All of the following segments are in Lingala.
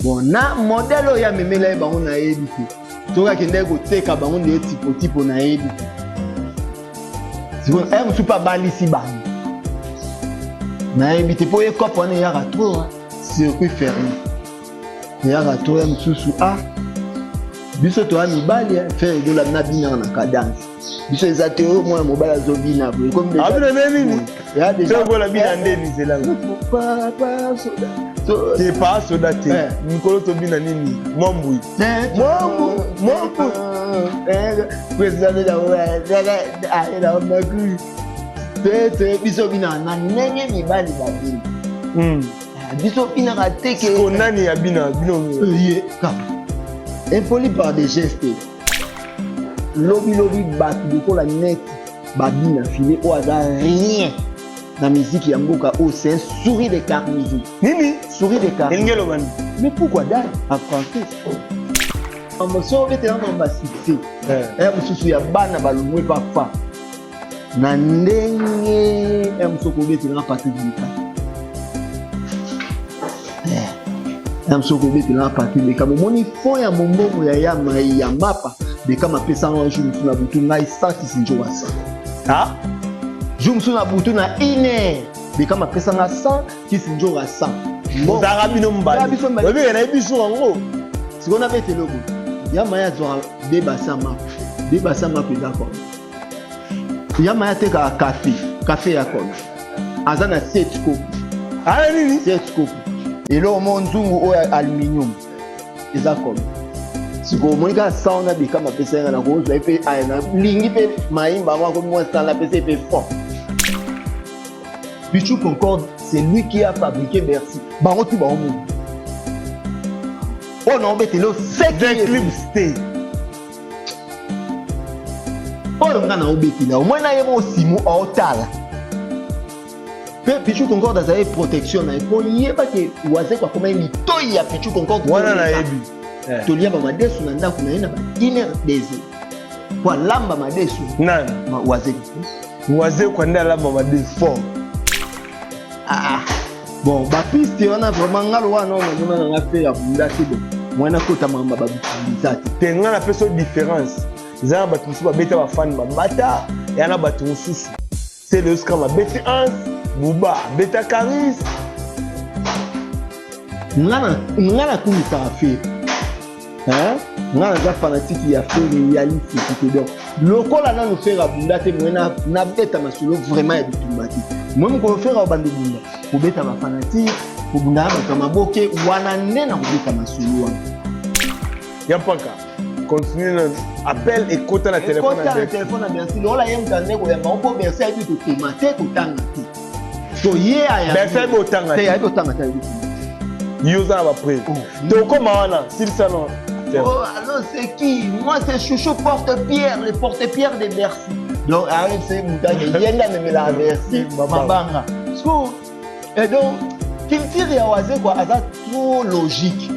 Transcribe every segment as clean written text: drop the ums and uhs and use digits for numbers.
bon na modèle ya memela ba on a yebi toka kende ko teka ba on de tipo na yebi siko ayo super balisi ba na yebi te po ye cop on ya ka trop circuit fermé ya ka trop ya mususu biso to ami bali faire de la nabina na cadence biso ezateo moi mobala zobina comme déjà abina nini ya déjà so la bina ndeni zela papa soda te pas soda te nikolo to bina nini mombu président de la magu te biso bina na nenge mibali babini biso bina ka teke ko nani ya bina bino ye ka impoli par des gestes lobi bat beaucoup la net babina filé au hasard rien la musique ya mboka c'est un sourire de carnisie nini sourire de carnisie ngelo bani mais pourquoi d'ailleurs en français en so bete na ba succès mususu ya bana balumwe papa na ndenge musoko bete na Patrick Bika musoko bete na Patrick Bika moni fond ya mombongo ya mapa de kama pesa un jour sur la boutou ngai ça qui s'injo ça jour sur la boutou na ine de kama pesa nga 100 qui s'injo ça bon ça bino mbali obi na biso ngo sikona bete logo ya maya zwa débasser map d'accord ya maya te ka café ya kono azana 7 coupe nini 7 coupe et là mon nzungu o aluminium eza kono siko monika sauna bika mapesa nga na ko zwa pe na lingi pe maimba moi comme moi ça la pesa pe fort Pichu Concorde c'est lui qui a fabriqué Bercy barotu ba homo oh non bete lo c'est Eclipse oh nga na obeti na au moins na yebo simo otala pe Pichu Concorde a une protection na po yeba ke waze kwa koma mitoi ya Pichu Concorde wana na yebi tolia ba madesu na ndako na ina ba iner deze kwa lamba madesu nani waze kwa nda lamba madesu fort bon ba piste wana vraiment ngalo wana on mona na fait ya bunda tibo mwana kota mamba ba bitizati te ngana peso différence za ba tusu ba beta ba fan ba mata yana ba tusu c'est le scrum ba beta 1 buba beta caris ngana kumisa affaire ngana za fanatique ya faire réalité qui donc lokola na nous faire bunda te mwana na beta masolo vraiment ya bitumbati moi ko faire au bande bunda ko beta ba fanatique ko bunda ba kama boke wana nena ko beta masolo ya paka continue appel et kota na téléphone na merci lola yem kande ko ya mako merci a dit to mate ko tanga to ye ya merci bo tanga te ya bo tanga ta yoza ba pré to koma wana s'il salon oh alors c'est qui moi c'est Chouchou porte-pierre le porte-pierre de Bercy donc arrive c'est Moutanga yenga même la Bercy mabanga so et donc culture ya waze quoi ça trop logique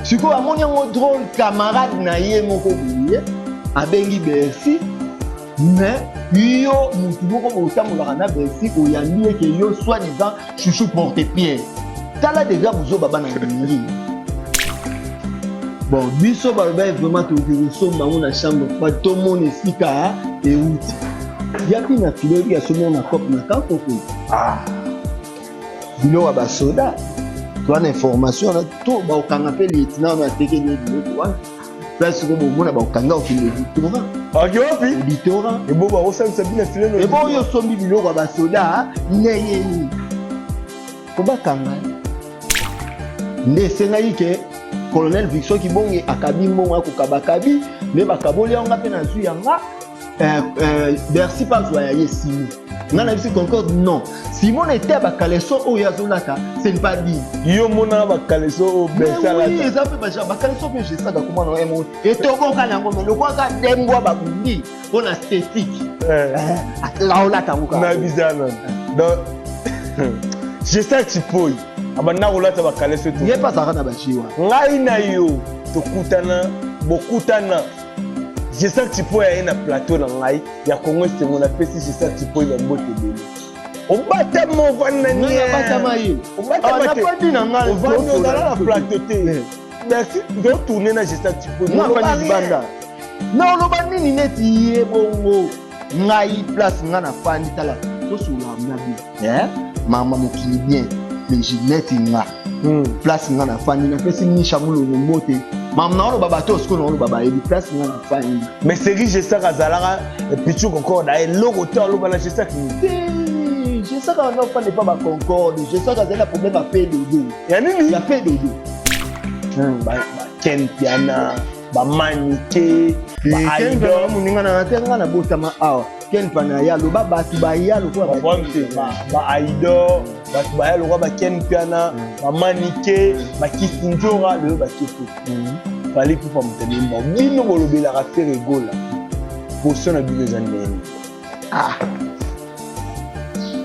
siko amoni ngo drôle camarade na ye moko buye abengi Bercy mais yo mutu moko botambola na Bercy oyambi ke yo soi-disant Chouchou porte-pierre tala déjà buzo baba na ngi bon biso baloba vraiment tokiosomba ngo na chambre pa tomona esika euti yapi na filori ya somo na cope na kakoko biloko ya basoda toana information na to baokanga mpe lieutenant na teke ne biloko wana place ko bomona baokanga okende littorat ebo baosalisa bino filelo ebo oyo osombi biloko ya basoda ndenge kobakanga nde esengai ke colonel Victor Kibonge akabi mbongo akokabakabi me bakaboli yanga pe na zwi yanga Bercy pas ya Simo nga na bisi Concorde non Simon était bakaleso oyo azolaka c'est pas dit yo mona bakaleso o besala oui ça peut pas bakaleso pe je sais ka comment on emo et tokoka nango mais lokwa ka dembwa babundi on esthétique la ola tanguka na bizana donc je sais tipoi abana olata bakaleso to ye pas ça na bachiwa ngai na yo tokutana bokutana je sais tipoi ya na plateau na ngai ya Congo c'est mon appétit je sais tipoi ya mbote bele Obata mo vanani. Obata maye. Obata na pas dit na ngal. Ovani dans la plateauté. Merci. Je tourner na gesta tipo. Non pas ni banda. Non lo bandi ni neti ye bongo. Ngai place ngana fandi tala. To sula mnabi. Mama mokili bien. Mais Ginette nga. Place ngana fandi na pesi ni chamulo no mote. Mam na lo baba to sko no lo baba e place ngana fandi. Mais série gesta kazalara pichu encore da logo to lo bana gesta ki. Je sais qu'on n'a pas pas concorde. Je sais qu'on a un problème à faire dodo. Il y a nini? Il y a fait dodo. Ken piana, ba manike, ba aido. Ken muninga na tenga na botama awa. Ken pana ya lo baba tu ba ya lo kwa ba aido, ba ya lo kwa ba ken piana, ba manike, ba kisinjora le ba kifu. Fallait pour pas me tenir. Bino bolobe la faire rigola. Potion na bino za nene.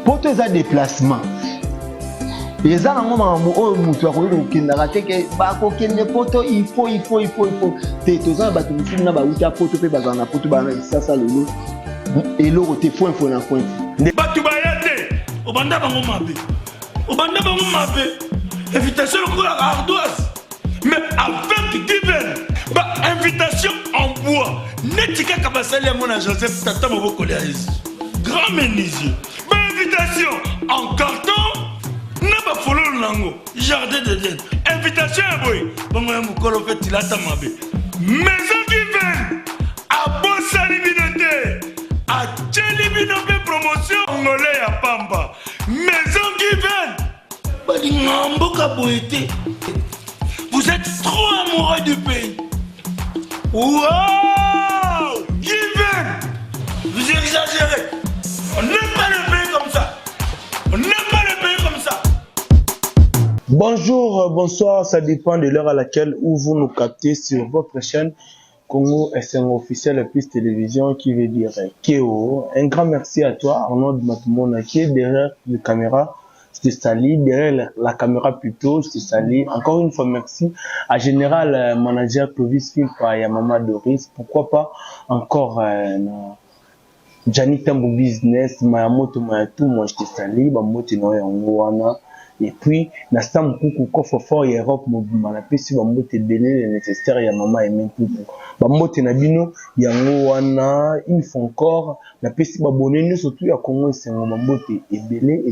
Pour tes déplacements. Les gens ont un mutu akokendaka te ke bakokende poto il faut te toza bato misusu na bauta poto mpe bazala na poto bana esasa lelo eloko te fo info na point bato baya te obanda bango mabe invitation lokola ardoise mais avec divers invitation en bois neti kaka basali yango na Joseph tata moboko ya Yesu grand menuisier invitation en carton na ba fololo nango jardin d'Eden invitation ya boy bongo ya mukolo fait tilata mabe maison divine a bosali binote a tcheli binote promotion ngolé ya pamba maison divine bali ngamboka boyete vous êtes trop amoureux du pays wow divine vous exagérez. On n'aime pas le pays comme ça. On n'aime pas le pays comme ça. Bonjour, bonsoir, ça dépend de l'heure à laquelle où vous nous captez sur votre chaîne Congo SM officiel plus télévision qui veut dire Keo. Un grand merci à toi, Arnaud Matumona, qui est derrière la caméra. Je te salue, derrière la caméra plutôt, je te salue. Encore une fois, merci à Général Manager Clovis Filpa et à Maman Doris. Pourquoi pas encore Janita Mbo Business, Mayamoto Mayatou, moi je te salue, Bamote Noé Angoana. Et puis, Nastam Koukou Kofo Fort Europe, Mobimana, si Bamote Belé, le nécessaire, ya Maman et même Koukou. Bamote Nabino, Yangoana, il faut encore, la pesi babonné, nous surtout, ya Congo, c'est un Bamote, et belé.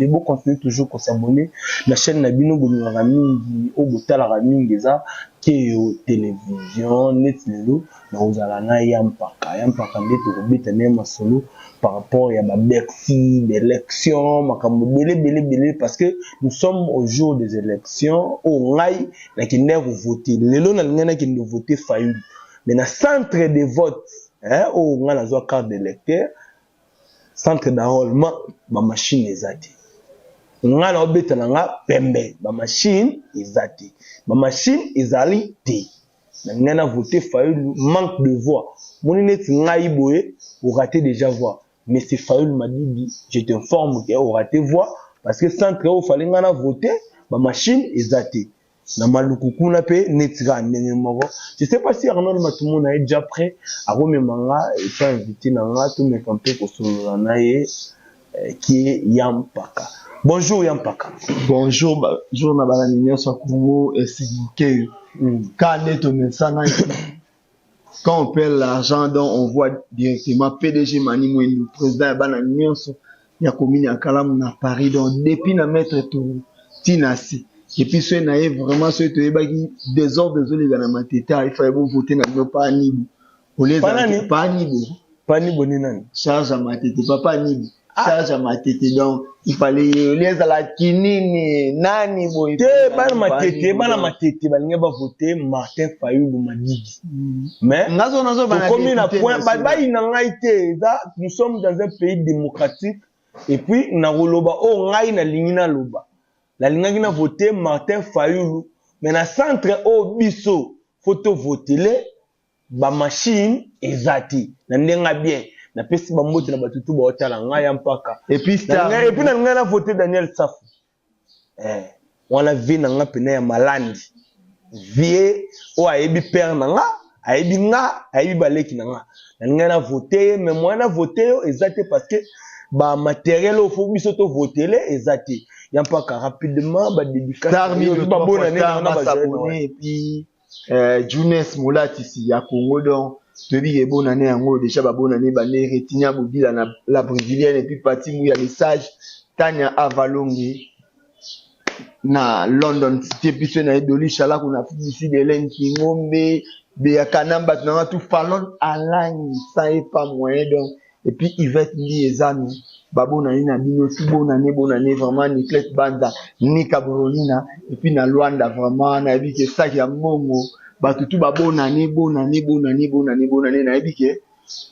Bon, continuez toujours qu'on s'abonner. La chaîne Nabino, Bono Ramingi, Obotala Ramingi, qui est aux télévisions, net lelo, na uzalana yampaka ndeto kobeta nema solo par rapport à ma Bercy, d'élections, makambo belé parce que nous sommes au jour des élections, au ngai la kinde voter. Lelo na ngana kinde voter fayu. Mais na centre de vote, au ngana zo carte d'électeur, centre d'enrôlement, ba machine ezati. Ngana obeta nga pembe, ba machine ezati. Ma machine ezali te. Ngana voter Fayoul manque de voix. Mon net ngai boye ou raté déjà voix. Mais c'est Fayoul m'a dit je t'informe que ou raté voix parce que centre où fallait ngana voter, ma machine ezati. Na malukuku na pe netira ndenge moko. Je sais pas si Arnaud Matumon est déjà prêt à rememanga et pas invité na nga tout me camper ko solo na ye qui est Yampaka. Bonjour Yampaka. Bonjour na banani nyonso Congo et Siguke. Quand on perd l'argent, donc on voit directement PDG Mani Mouendou, président banani nyonso ya commune ya Kalamu na Paris, donc depuis na mettre tout Tinasi. Et puis ce naïf vraiment ce te ebaki désordre désolé na mateta, il fallait voter na pas Nibu. Pas Nibu ni nani. Charge à matete papa Nibu. Charge à matete donc il fallait les à la kinini nani boy bana matete balinga ba voter Martin Fayulu Madidi mais nazo bana comme na point ba ina ngaité nous sommes dans un pays démocratique et puis na roloba o ngai na lingina loba la linga na voter Martin Fayulu mais na centre o biso photo voter ba machine ezati na ndenga bien na pesi bamote na batutu ba otala nga Yampaka et puis na nga na voter Daniel Safu wana vi na nga pena ya malandi vie o ayebi père na nga ayebi baleki na nga na voter mais moi na voter ezate parce que ba matériel au faut biso to voter ezati y a pas rapidement ba dédicace ba bonne année na s'abonner et puis Junes Molat ici ya Congo donc Tobi bonne année yango déjà ba bonne année ba ne retinya bobila na la brésilienne et puis parti mu ya message Tanya Avalongi na London cité puis na Edoli Chala kuna ici de Hélène Kingombe de Yakanamba na tout Fallon Alain ça est pas moyen donc et puis Yvette Liezano babo na ina bino tout bonne année vraiment Niclette Banda Nika Brolina et puis na Luanda vraiment na bi que ça ya mongo ba tout bonne année na bi que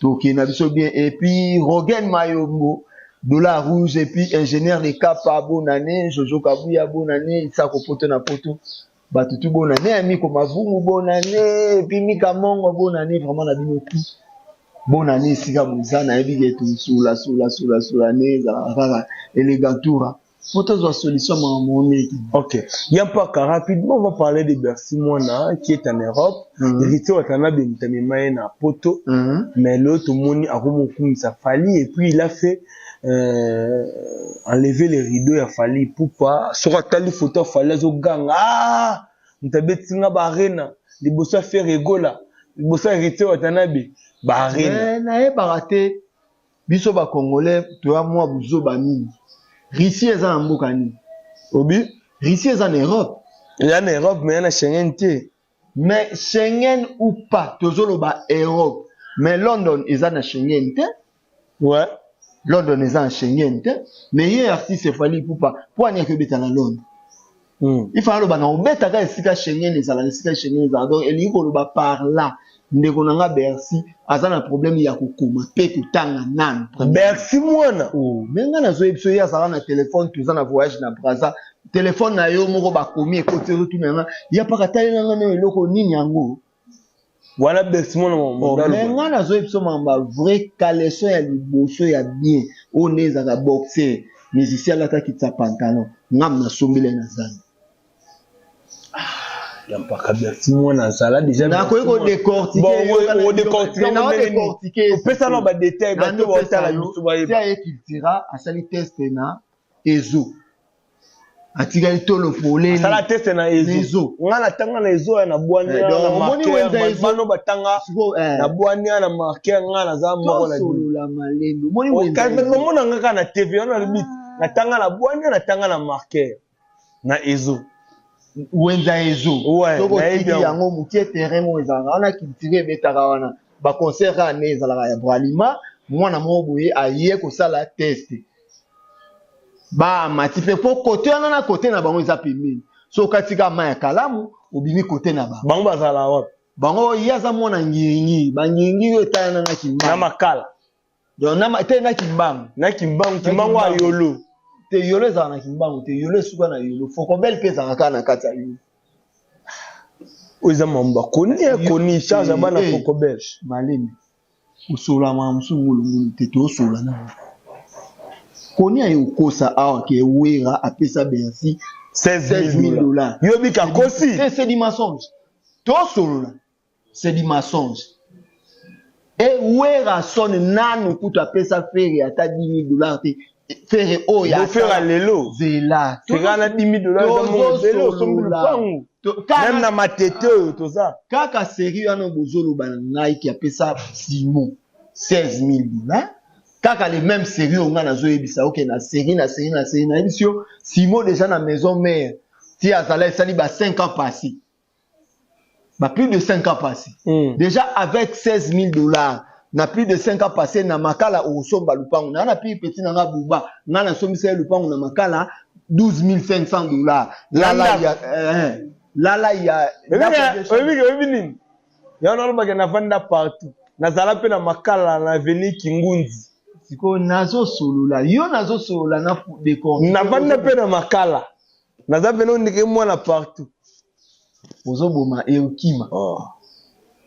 donc na biso bien et puis Rogen Mayombo Dollar Rouge et puis ingénieur de Cap bonne année Jojo Kabuya bonne année ça ko poto na poto ba tout bonne année ami ko mavumu bonne année et puis Mika Mongo bonne année vraiment na bino tout bonne année sika muzana ebi tout sous la nez élégantura photos de solution mon OK y a pas rapidement on va parler de Bercy Mwana qui est en Europe hérité watana bentami maye na poto mais l'autre moni akomoku ça fali et puis il a fait enlever les rideaux il a fallu pour pas sur tali photo fallait zo ganga mtabetinga barena liboso faire rigola liboso hérité watana be barena na baraté biso ba congolais toi moi buzo ba mingi Russie est en mboka ni obi Russie est en Europe il y a en Europe mais il y a Schengen mais Schengen ou pas tozolo ba Europe mais London est en Schengen ouais London est en Schengen mais hier artiste fali pour pas pour n'y que beta na Londres il faut aller ba na obeta ka esika Schengen les ala esika Schengen donc il y ko ba par là ndeko nanga Bercy azana problème ya kokoma pe kutanga nan Bercy Mwana menga na zo ebiso ya sala na téléphone tuza na voyage na Brazza téléphone na yo moko ba komi ekote tout nanga ya pa katali nanga na eloko nini yango wala Bercy Mwana menga na zo ebiso mamba vrai caleçon ya liboso ya bien oneza ka boxer musicien la ta kitsa pantalon ngam na sombele na zana il y a pas Bercy Mwana ça déjà na ko décortiquer bon décortiquer on peut ça non ba détail ba to wata la biso ba ya ekitira asali test na ezo atika itolo foleni asala test na ezo ngana tanga na ezo na bwani na marqueur bano batanga na bwani na marqueur ngana za moko na la malendo moni wenza mona ngaka na TV na limite na tanga na bwani na tanga na marqueur na ezo wenza ezo toko tiki yango mukie terrain mo ezanga wana kitire betaka wana ba concert ane ezalaka ya bralima mwana mo boye aye ko sala test ba matipe po côté wana na côté na bango eza pemini so katika maya kalamu obimi côté na ba bango bazala wapi bango yaza mwana ngiringi ba ngiringi yo tana na kimba na makala donc na te na kimbangu ayolo te yolo za na kimbangu te yolo suka na yolo foko bel pesa ngaka na kata yolo oza mamba koni charge bana foko bel malemi usola mamsu ngulungulu te to sola na koni ayo kosa awa ke wera apesa Bercy $16,000 yobi ka kosi c'est du mensonge to solola c'est du mensonge et wera son nanu kuta pesa fere ata $10,000 te faire oya faire lelo zela tirana $10,000 dans zelo sombi pangu même na matete to ça kaka série ana bozolo bana ngai ki apesa Simon $16,000 kaka les mêmes séries on a zo ebisa OK na série na émission Simon déjà na maison mère ti azala sali ba 5 ans passés ba plus de 5 ans passés déjà avec $16,000 na plus de 5 ans passés na makala osomba lupango na plus petit na buba na na sombisa lupango na makala $12,500 là il y a nini ya na loba na vanda partout na zala pe na makala na avenue Kingunzi siko nazo solola yo nazo solola na décor na vanda pe na makala na za beno ndike mwana partout ozoboma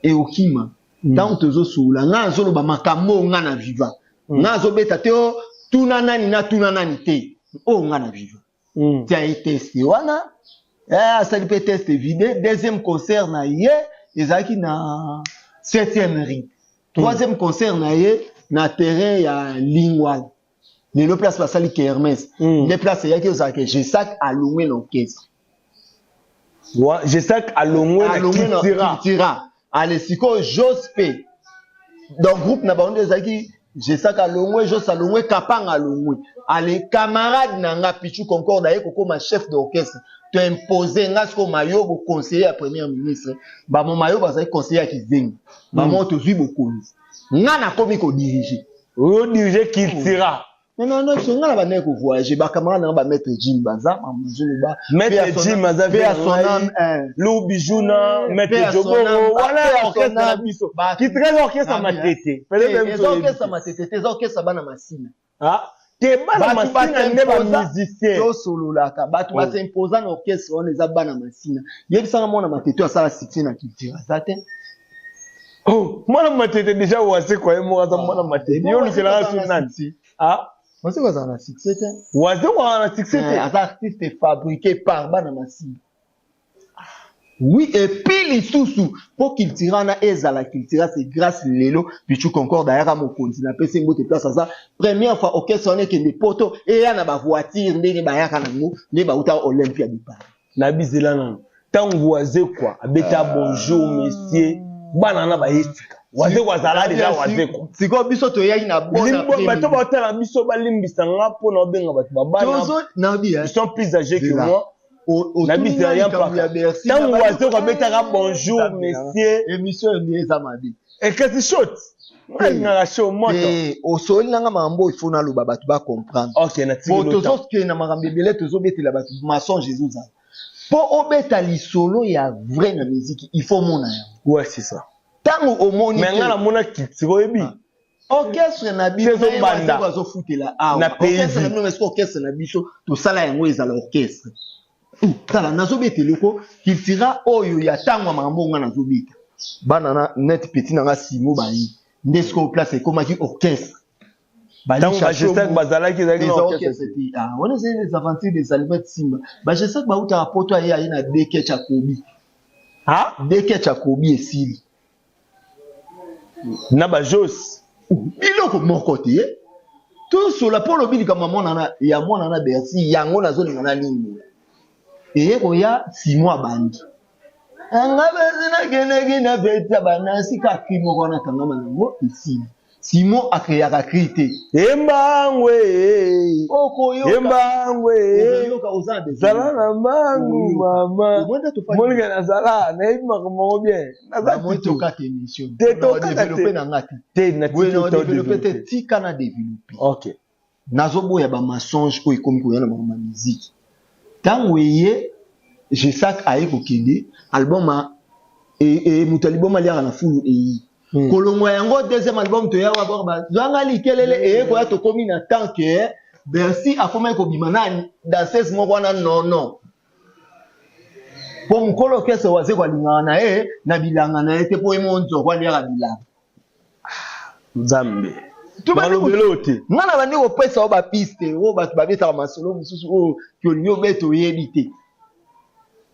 eokima tant tozo solola nga zolo ba makambo nga na viva nga zo beta te tuna nani te nga na viva tia test wana ça peut test vide deuxième concert na ye ezaki na 7e ring troisième concert na ye na terrain ya Lingwal Les place basali Hermès. Les places il y a que ça que j'ai sac à louer l'orchestre. Ouais, j'ai sac à louer tira. Allez siko Jospe. Dans groupe na bande zaki j'ai sac à louer Jos à louer Kapang à louer. Allez camarades nanga Pichu Concorde aye koko ma chef d'orchestre. Tu imposer ngasko mayo au conseiller à premier ministre. Ba mon mayo bazali conseiller à Kizengi. Ba mon to zui beaucoup. Ngana komi ko diriger. O diriger Kiltira. Non, ce nga ba nek voyager ba camarade na ba mettre Jim Baza, mettre Jim Baza vers son âme, Lou Bijouna, mettre Joboro, voilà orchestre na biso. Qui très orchestre ma tété. Les orchestres ma tété, les orchestres bana masina. Ah, te bana masina ne ba musicien. To solo la ka, ba tu ba s'imposer na orchestre on les bana masina. Yebisa mona ma tété asala sitien na Kiltira. Zaten. Oh, mwana ma tété déjà wase kwa mo za mwana ma tété. Yo le kela su nanti. Ah, moi c'est quoi ça na succès? Wase kwa na succès. Un artiste fabriqué par bana masina. Oui, et puis les sous pour qu'il tira na ezala qu'il tira c'est grâce lelo puis tu concordes d'ailleurs à mon continent PC mbote place ça première fois OK sonné que des poteaux et ya na ba voiture ndenge ba yaka na ngo ne ba uta Olympia de Paris na bizela na tant voisin quoi abeta bonjour monsieur bana na ba yesika waze kwa zala déjà waze quoi siko biso to yaki na bona bato ba tala biso ba limbisa nga po na benga bato ba bana na bi ils sont plus âgés que moi. La mise rien pas. Tant oiseau kabetaka bonjour monsieur. Émission ni ezamadi. Et qu'est-ce shot? Na show moto. Au sol nanga mambo il faut na loba batu ba comprendre. OK na tiki. Pour tous ceux qui na marambebele tozo betela batu maçon Jésus za. Pour obeta li solo ya vrai na musique il faut mona. Ouais c'est ça. Tant au moni. Mais ngala mona kitiko ebi. Orchestre na biso bazo futela ah. Orchestre na biso orchestre na biso to sala yango ezala orchestre. Tala nazobete loko Kiltira oyo ya tangwa mambo nga nazobeta bana na net petit nanga simo bayi ndesko place comme qui orchestre bali chercher bazala ki zaki orchestre ah on est les aventures des Allumettes Simba ba je sais que ba uta rapporto ya na Deke Chakobi ah Deke Chakobi esili na ba Jos biloko moko te tout sur la polo bili kama mona na ya mona na Bercy yango nazolinga na nini. Et koya 6 mois bandi. Anga bezina genegi na beta banasi ka kimo kona kangama nango ici. 6 mois akreya krité. Embangwe. Okoyo. Embangwe. Okoyo uzabe. Zala na mbangu mama. Molga na zala na ima ko bien. Na za moto ka émission. Te to développer na ngati. Te na développer te tika na développer. OK. Nazobo ya ba mensonge ko ikomi ko yana ma musique. Tant ouye j'ai sac aïe kokende album et mutalibom aliara na fulu e kolongo yango deuxième album to ya wa borba zanga likelele e ko ya to komi na tant que Bercy a comment ko bimana dans 16 mois wana non pour mukolo kese waze kwa lingana na na bilanga na ete po emonzo kwa liara bilanga Nzambe Malobeloti. Ngana bandi ko pesa ba piste o ba beta masolo mususu o kyolio beto yebite.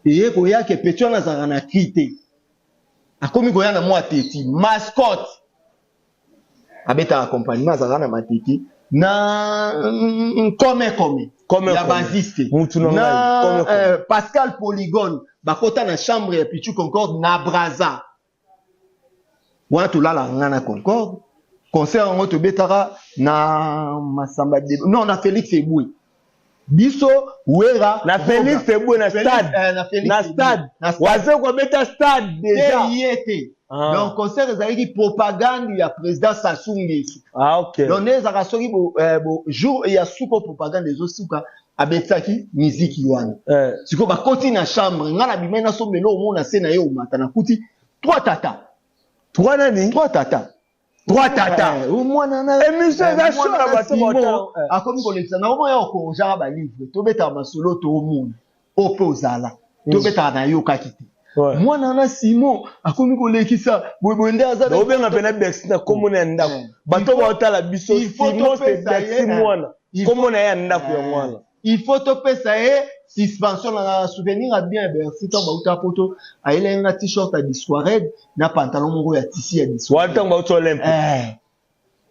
Eye ko yake petio na zanga na krite. Akomi ko yana mwa teti mascotte. Abeta accompagnement zanga na mateti na comme ya basiste. Na Pascal Polygone bakota na chambre ya Pichu Concorde na Braza. Wana tulala ngana Concorde. Concert en auto betara na masamba de non na Félix Eboué biso wera na Félix Eboué na stade waze ko beta stade déjà yete donc concert ezali propagande ya président Sassou Nguesso ah OK donc les akasoki bo jour ya suko propagande ezo suka abetaki musique wana siko ba koti na chambre ngana bimena sombelo o mona sena ye o mata na kuti trois tata 3 tata. Mwana na émission za show na bato bato. Akomi kolekisa na omo ya ko jara ba livre. To beta masolo to omuna. Opo zala. To beta na yo kakiti. Mwana na Simon akomi kolekisa boyende aza. Do benga pena Bercy na komona ndako. Bato bato la biso Simon c'est Bercy mwana. Komona ya ndako ya mwana. Il faut to pesa e suspension na souvenir a bien Bercy to ba uta poto aile nga t-shirt a disquared na pantalon moko ya tissu ya disquared. Wata ba uto Olympique.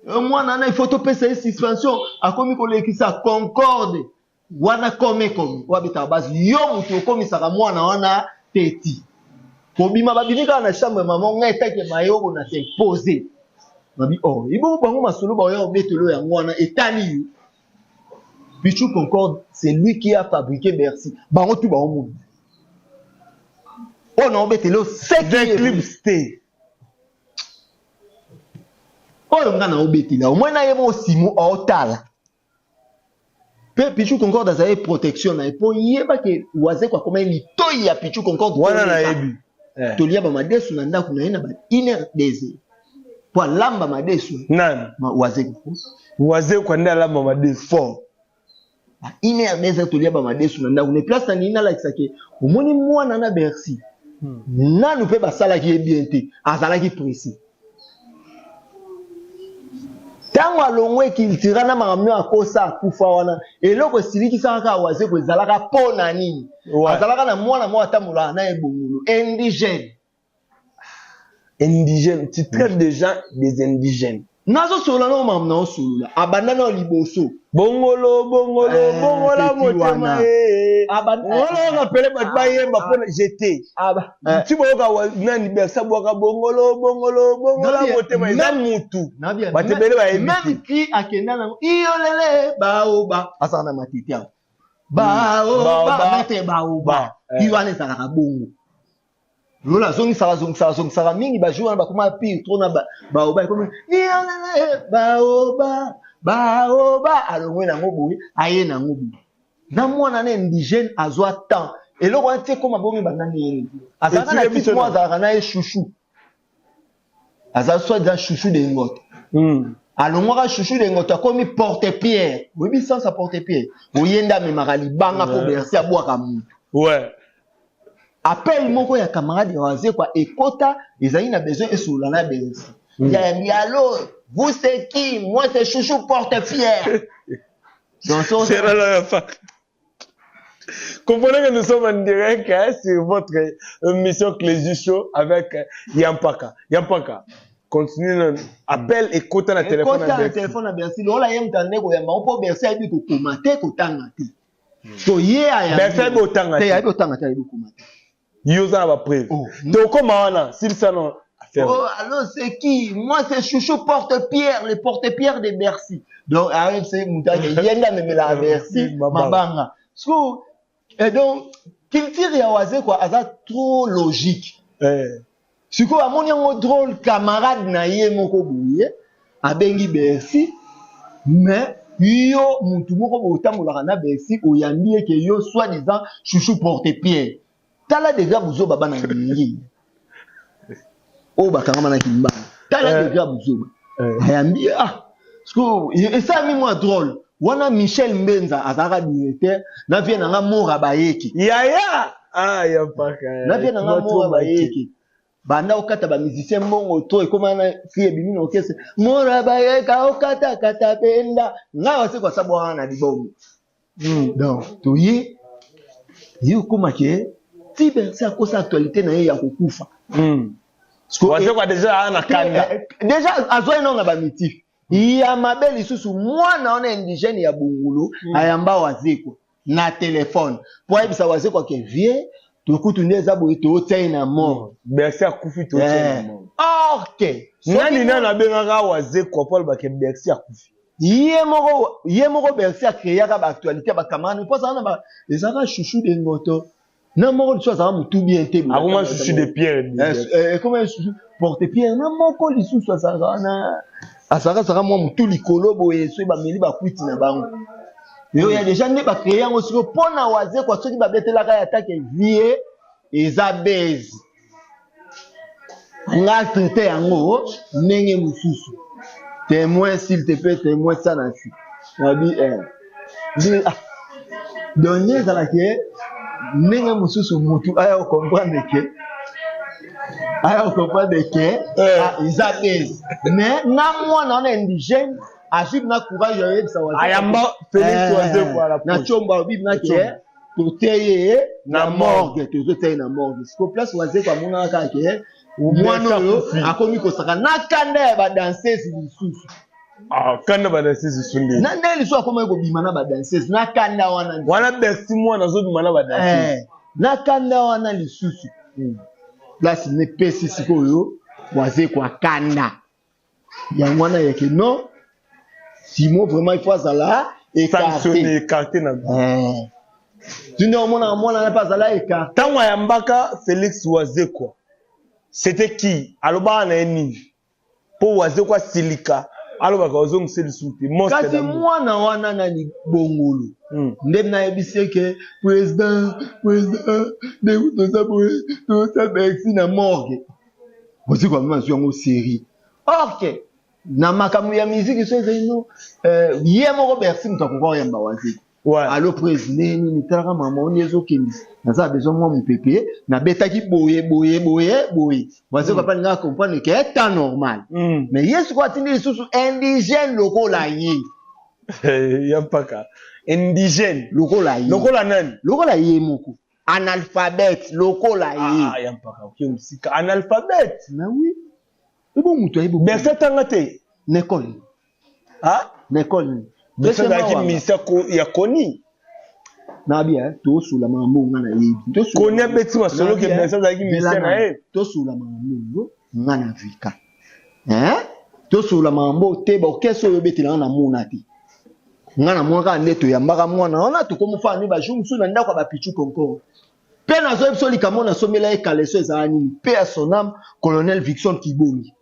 Moi, il faut topper cette suspension. A commis qu'on l'équisa concorde. Wana comme wabita base. Yo mutu comme ça moi na wana teti. Kobima babinika na chambre maman ngeta ke mayo on a se poser. Babi oh, ibo bango masolo ba yo betelo ya wana etali. Pichu Concorde, c'est lui qui a fabriqué Bercy. Bango tu ba au monde. Oh non, betelo c'est Eclipse. Oh le ngana obetila. Au moins na yemo simo otala. Pe Pichu Concorde a une protection na po yeba ke waze kwa koma ni toyi ya Pichu Concorde wana na yebi to liya ba madesu na ndako na ina ba iner deze po lamba madesu nani waze kwa nda lamba madesu fort ba iner deze to liya ba madesu na ndako ne place na ina la kisake omoni mwana na Bercy nanu pe ba sala ki bien te azala ki précis tango alongwe kiltira na makamyo akosa akufa wana eloko siliki saka waze ko ezalaka pona nini azalaka na mwana mwa tamula na ebongolo indigène tu traites des gens des indigènes nazo solo na mamna osula abanda na liboso bongolo bongola motema abanda na pele batba yemba pona jeté tu boka nani bersa boka bongolo motema eza mutu batebele ba même qui akenda na iyolele baoba asa na matiti baoba mete baoba iwane saka bongo lola zongi saka mingi ba jour ba kuma pire trop na baoba comme iyolele baoba alongwe na ngoboui aye na ngoboui na mwana na indigène azwa temps eloko ate koma bomi bandani yeli azaka na petit moi azaka na chouchou azaka soit dans chouchou de ngoto alongwa chouchou de ngoto akomi porte-pierre oui sans sa porte-pierre oyenda me makali banga ko Bercy abwaka mutu ouais appel moko ya camarade waze kwa ekota ezali na besoin esula na Bercy ya allo vous c'est qui moi c'est chouchou porte-pierre donc c'est la fac. Comprenez que nous sommes en direct sur votre émission Clézy Show avec Yampaka. Yampaka, continue appel et quota na téléphone à Bercy. Lola yem tande ko yamba opo Bercy abi ko komate ko tangati. So ye aya. Bercy bo tangati. Te abi tangati abi komate. Yoza ba preuve. Donc comment wana s'il ça non affaire. Oh alors c'est qui? Moi c'est Chouchou porte-pierre, le porte-pierre de Bercy. Donc arrive c'est mutake yenga memela à Bercy mabanga. So et donc, culture ya waze quoi, aza trop logique. Siko amoni yango drôle camarade na ye moko bouye, abengi Bercy, mais yo mutu moko botambola na Bercy oyambi ke yo soi-disant chouchou porte-pierre. Tala déjà buzo baba na ngi. O bakanga na kimba. Tala déjà buzo. Ayambi siko et ça mi moi drôle. Wana Michel Mbenza azaka directeur na vie na nga mora bayeki yaya Yampaka na vie na nga mora bayeki banda okata ba musicien mbongo to ekoma na fie bimi na orchestre mora bayeka okata kata benda nga wase kwa sababu wana dibomo donc toyi yo koma ke ti Bercy akosa actualité na ye ya kokufa wase kwa déjà na kanda déjà azwa ino na ba mitif ya mabeli susu mwana ona indigène ya bungulu ayamba wazeko na téléphone po ebisa wazeko ke vie tokutu ndeza boye to tsayi na mort Bercy akufi to tsayi na mort ok nani nana bengaka wazeko Paul ba ke Bercy akufi ye moko Bercy a créé ka ba actualité ba camarade po ça na ba ezaka chouchou de ngoto na moko lisusu azaka mutu bien te akoma chouchou de pierre comment chouchou porte-pierre na moko lisusu azaka na asaka saka mwa mutu likolo boye so ba meli ba kwiti na bango yo ya déjà ne ba créer yango siko pona waze kwa soki ba betelaka ya take vie eza base nga traité yango ndenge mususu témoin s'il te plaît témoin ça na si nabi donner za la ke ndenge mususu mutu aya comprendre que alors comprendre que Isabelle mais na mwana na indigène ajib na courage yo ça wa ayamba Félix waze pour la na chomba bib na ke toteye na morgue toteye na morgue siko place waze kwa mona ka ke mwana yo akomi ko saka na kanda ba danser lisusu Ah, kanda ba danseuse sunde. Na ndeli so akoma ko bimana ba danseuse na kanda wana. Wana Bercy moi nazo bimana ba danseuse. Na kanda wana lisusu. Place ne pesi sikoyo waze kwa kanda. Ya wana yake non. Simon vraiment il faut azala sanctionné écarté na. Tu ne mona na pas azala écarté. Tango ya mbaka Félix Wazekwa. C'était qui? Aloba na nini? Po Wazekwa silika. Aloba ka ozong seli suti. Kasi mwana wana na ni bongolo. Ndem na yebise ke président de to sa Bercy na morgue. Voici quoi même sur une série. OK. Na makamu ya musique so zeno yemo Bercy mtakoko yamba wazi. Ouais. Allo président ni tara mama on yezo kindi. Naza besoin moi mon pépé na betaki boye. Voici quoi pas nga comprendre que est temps normal. Mais yesu quoi tindi susu indigène lokola yi. Yampaka. Indigène lokola yi. Lokola nani? Lokola yi moko. Analphabète lokola yi. Ah yampaka. OK musika analphabète. Na oui. Ebo muto ebo. Bercy tangate. Nekol. Ah? Nekol. Bercy da ministère ya koni. Na bien to sula mambo ngana yebi. Koni beti masolo ke Bercy da ministère na e. To sula mambo ngana vika. To sula mambo te ba keso yo beti na muna ti. Ngana mwaka neto ya mbaka mwana ona to komo fa ni ba jumsu na ndako ba pichu konko. Pe na zo ebso likamona somela e kaleso ezani pe a son âme colonel Vixon Kibongi.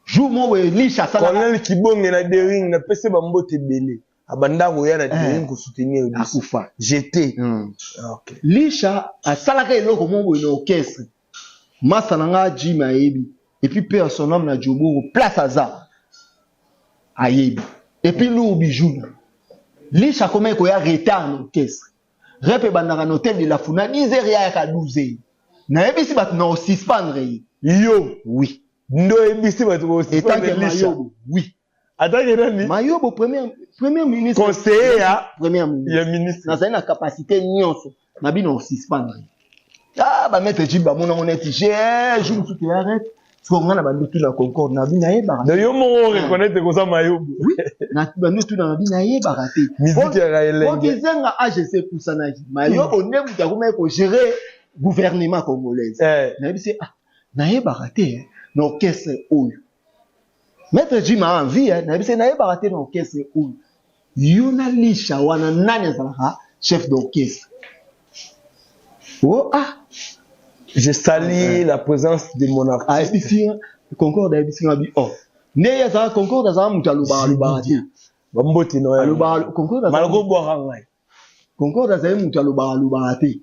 Jou mo we lisha sala colonel Kibongi na dering na pese ba mbote belé. Abanda roya na dering ko soutenir akufa. J'étais. OK. Lisha asala ka eloko mo we na orchestre. Masa nga jima yebi et puis pe a son âme na Jobo place aza. Ayebi. Et puis lou bijou. Lisha comme ko ya retard na orchestre. Repe bandaka hôtel de la Funa 10h ya ka 12h. Na ebisi bat na suspendre. Yo, oui. Ndo ebisi bat ko suspendre Lisha. Oui. Attends nani? Mayobo premier ministre. Conseiller ya premier ministre. Ya ministre. Na na capacité nyonso. Na bino suspendre. Ah ba mettre jimba mona on est j'ai jour tout arrête. Parce qu'on a bandu tout la Concorde na bina yeba. De yo mo reconnaître ko ça Mayobo. Oui. Na bandu tout na bina yeba raté. Musique ya elenge. On disait nga AGC pour ça na Mayobo on aime ta comment ko gérer gouvernement congolais. Na bisi na yeba raté na orchestre oyo. Maître Jima en vie na bisi na yeba raté na orchestre oyo. Yona lisha wana nani zalaka chef d'orchestre. Oh ah. Je salue la présence de mon artiste. Ah, ici, Concorde a ici ngabi. Oh. Ne ya za Concorde za mutu aluba ti. Bamboti no ya. Aluba Concorde za. Malgo boa ngai. Concorde za mutu aluba ti.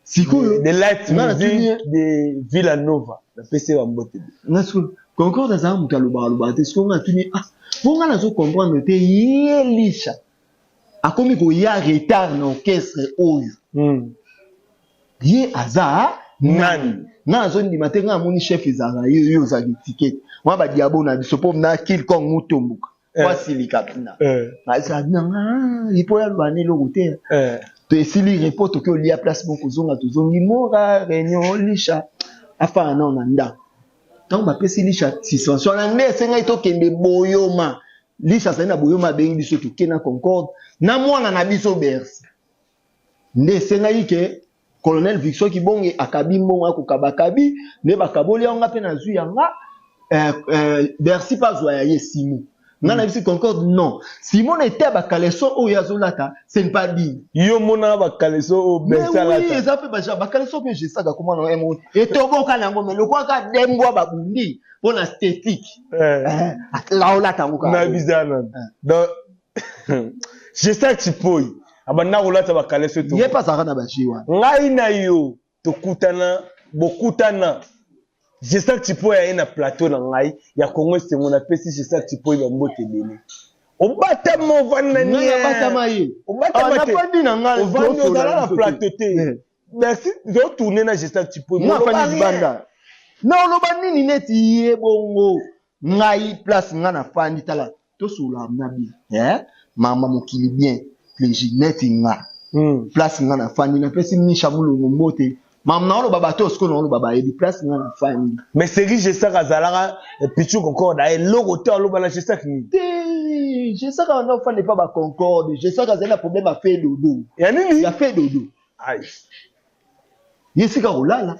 Sikoyo. The light music de Villanova. La PC bamboti. Nasu Concorde za mutu aluba ti. Siko nga tuni ah. Bonga na zo comprendre te yelisha. Akomi ko ya retard na orchestre oyo. Ye aza nani na zone di matenga moni chef izanga yo za ticket moi ba diabo na biso po na kill kong mutombuka kwa silika pina na isa nanga ipo ya lwane lo gote to esili report ko lia place moko zonga to zongi mora réunion lisha afa na na nda tant ba pesi lisha suspension na nese ngai to kende boyoma lisha sa na boyoma bengi biso to kena Concorde na mwana na biso Bercy ndese ngai ke colonel Vixon Kibongi akabi mbongo akokabakabi ne bakaboli yanga pe na zwi yanga Bercy pas zoya ye Simon ngana bisi Concorde non Simon était bakaleso o yazolata c'est pas dit yo mona bakaleso o Bercy alata oui ça fait bakaleso pe je sais comment on aime et toboka nango mais le quoi ka dembwa babundi pour la esthétique la olata ngoka na bizana donc je sais que tu peux abana rolata bakaleso to ye pas ça na bashiwa ngai na yo tokutana bokutana je sais que tu peux y na plateau na ngai ya Congo c'est mon apesi je sais que tu peux ba mbote bele obata mo vanani obata mai obata na pandi na ngai obata na plateau te merci zo tourner na je sais que tu peux moi fani banda non lo banini neti ye bongo ngai place ngana fandi tala to sula nabi mama mokili bien les Ginette nga place nga na fani na pesi ni chamulo mbote Maman, le baba, tout ce qu'on a, le baba, il y a des places dans la famille. Mais c'est riche, j'ai ça, Kazalara, et puis tu encore, d'ailleurs, l'autre, l'autre, j'ai ça qui. J'ai ça quand on n'est pas concorde. J'ai ça quand on a un problème à faire dodo. Il a fait dodo. Aïe. Il y a ce qu'on-là, là.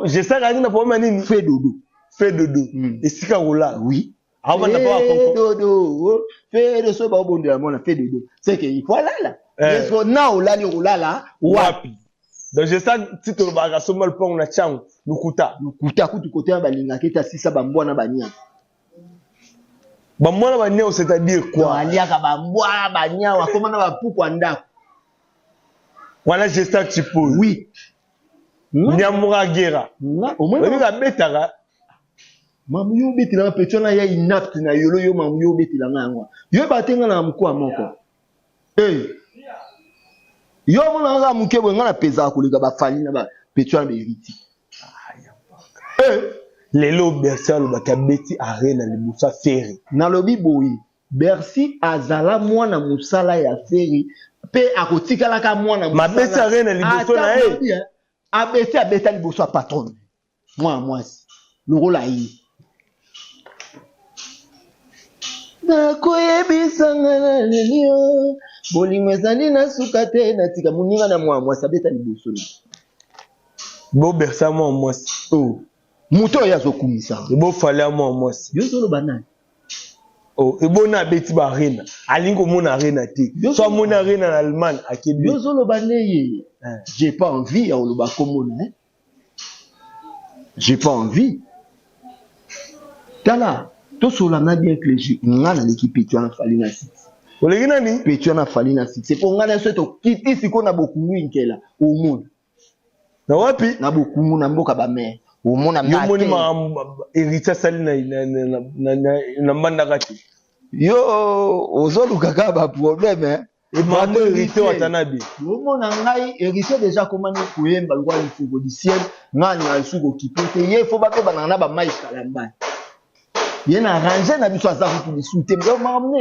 J'ai ça quand on a problème à nini. Fait dodo. Fait dodo. Et ce qu'on-là. Oui. Ah, on n'a pas fait dodo. Fait de ce bon bon de la monde, fait dodo. C'est qu'il faut là. Est-ce qu'on a ou là, ni ou là, wapi. Donc j'ai ça, si tu vas sur le pont, on a chang, nous kuta. Nous kuta, kutu côté en balinga, qui est assis ça, bamboa na bania. Bamboa na bania, c'est-à-dire quoi? Aliaka bamboa, bania, wa comment na ba pou kwanda. Voilà, j'ai ça, tu poses. Oui. Nyamura guerra. Au moins, on va mettre. Mamu yo beti la petite na ya inapte na yolo yo mamu yo beti la ngwa. Yo batenga na mko moko. Yo mona nga muke bo ngana peza koleka ba fali na ba petite na beriti. Lelo Bercy alobaka beti arena libusa ferry. Na lobi boyi Bercy azala mwana musala ya ferry pe akotikala ka mwana musala. Ma beti arena libuso na e. Abeti abeta libuso patron. Moi si. Lokola yi. Na koyebisanga na lelio bolingo ezali na suka te na tika muninga na mwa sabeta libuso na. Bo Bercy moi oh muto ya zokumisa bo fale moi yo zolo banani oh ebo na beti ba arena alingo mona arena te so mona arena na Allemagne akebi yo zolo baneye j'ai pas envie ya oloba komona j'ai pas envie tala to sola na bien que je ngana l'équipe tu en fali na site oleki nani petu na fali na site c'est pour ngana so to kiti siko na bokungu inkela au monde na wapi na bokungu na mboka ba mère au monde na yo moni ma héritier sali na mbanda kati yo ozoluka ka ba problème et maman héritier watanabi yo mona ngai héritier déjà comment ni koyemba lwa lifuko du ciel ngani asuko kipete ye fo ba pe banana ba mai kalamba ye na ranger na biso azaku pour discuter mais maman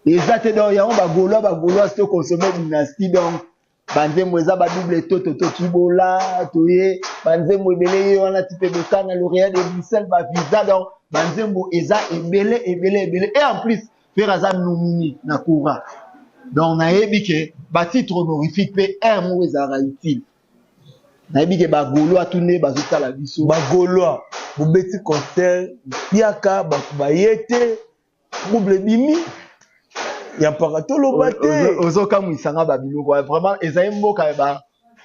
ezate donc ya on ba golo c'est consommer dynastie donc banzembo eza ba double toto tibola toye banzembo ebele wana type botana L'Oréal de Bruxelles ba visa donc banzembo eza ebele et en plus faire azam nominé na coura donc na yebi ke ba titre honorifique pe un mot ezara utile na yebi ke ba golo atune bazotala biso ba golo bu beti concert piaka ba yete double bimi ya paratolo bate ozoka muisanga ba biloko vraiment ezai mboka ba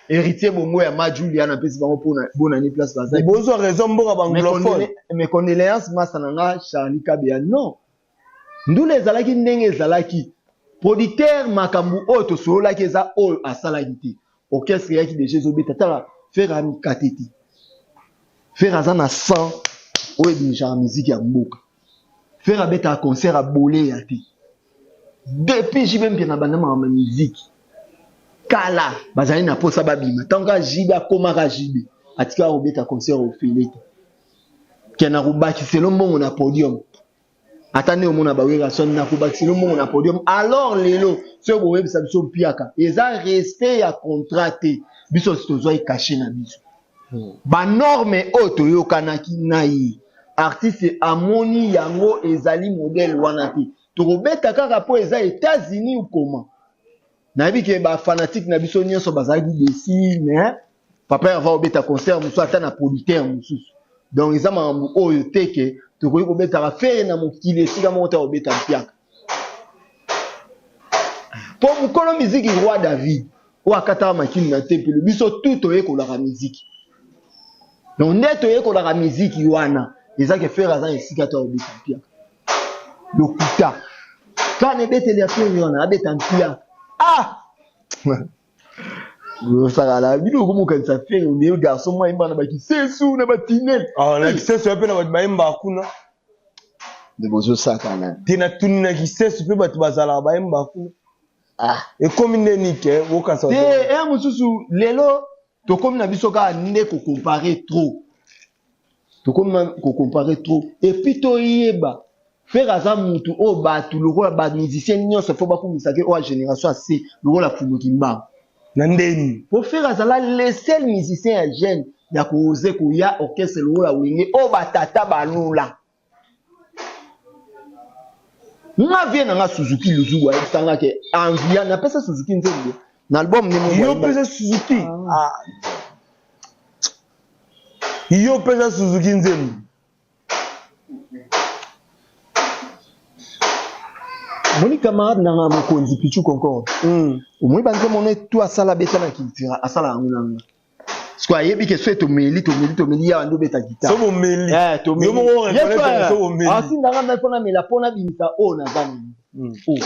héritier bongo ya Majulia na pesi bango pona bonani place baza bozo raison mboka banglophone mais condoléances masananga Charlie Kabea non ndule ezalaki ndenge ezalaki producteur makambu oto solola ki eza oyo asalaki te orchestre yaki déjà ezobeta tala faire ami kateti faire aza na 100 oyo déjà musique ya mboka faire abeta concert à bolé ya te depuis j'ai même bien abandonné ma musique kala bazali na posa babima tanga jibe akomaka jibe atika obeta concert au filete kena rubaki selon mbongo na podium atane omona bawera son na rubaki selon mbongo na podium alors lelo so bo webisa biso piaka eza respect ya contrat biso tozoi caché na biso ba norme oto yokanaki nayi artiste amoni yango ezali modèle wana te tokobeta kaka po eza États-Unis ou comment nabi ke ba fanatique na biso nyonso bazali desi mais papa va obeta concert muso ata na producteur mususu donc eza mambo oyo teke tokoyi kobeta ka fere na mokili sika mota obeta piaka po mukolo musique roi David o akata makini na temple biso tout oyekola ka musique donc neto oyekola ka musique wana eza ke fere aza esika to obeta piaka lokuta quand ebeteli ya fere wana abeta piaka ça la bino comme quand ça fait on est garçon moi imba na baki sesu na batinel na kisesu pe na baimba akuna de bozo ça kana tina tunina kisesu pe batu bazala baimba akuna et comme ndenike woka ça mususu lelo to comme na biso ka ndeko comparer trop to comme ko comparer trop et puis to yeba faire azam mutu o batu lokola ba musicien nyonso fo ba kumisa ke o génération assez lokola fumuki mba Nandeni. Pour faire azala les seuls musiciens jeunes ya koze koya orchestre lola wenge o batata balula. Nga vient na Suzuki Luzuwa tanga ke envia na pesa Suzuki nzembe. Na album ni mo. Yo pesa Suzuki. Ah. Yo pesa Suzuki nzembe. Moni camarade na nga mokonzi pichu concorde. Omoi banze mona tout asala beta na kitira asala ngulanga. Siko ayebi ke souhaite meli ya ndo beta guitar. So meli. To meli. Yo mo reconnaître so meli. Asinda nga na fona mela pona bimisa o na zani.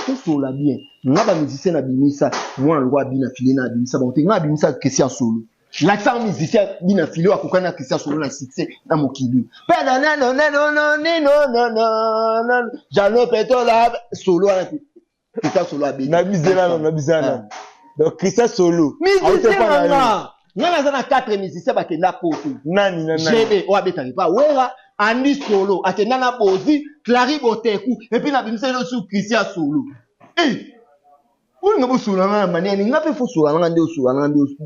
Tout sola bien. Nga ba musicien na bimisa, moi ngwa bina filé na bimisa ba nga bimisa Christian Solo. L'accent musicien bina filé wa kokana Christian Solo na succès na mokili. Pa na non Jalo Petola Solo na Christian Solo a bina. Na bizana. Donc Christian Solo. Musicien nga. Nga na 4 musiciens ba kenda poto. Nani. Jebe o abeta pas wera Andy Solo akenda na Bozi, Clary Boteku et puis na bimisa no sur Christian Solo. Où nga busula na maniani nga pe fusula nga ndio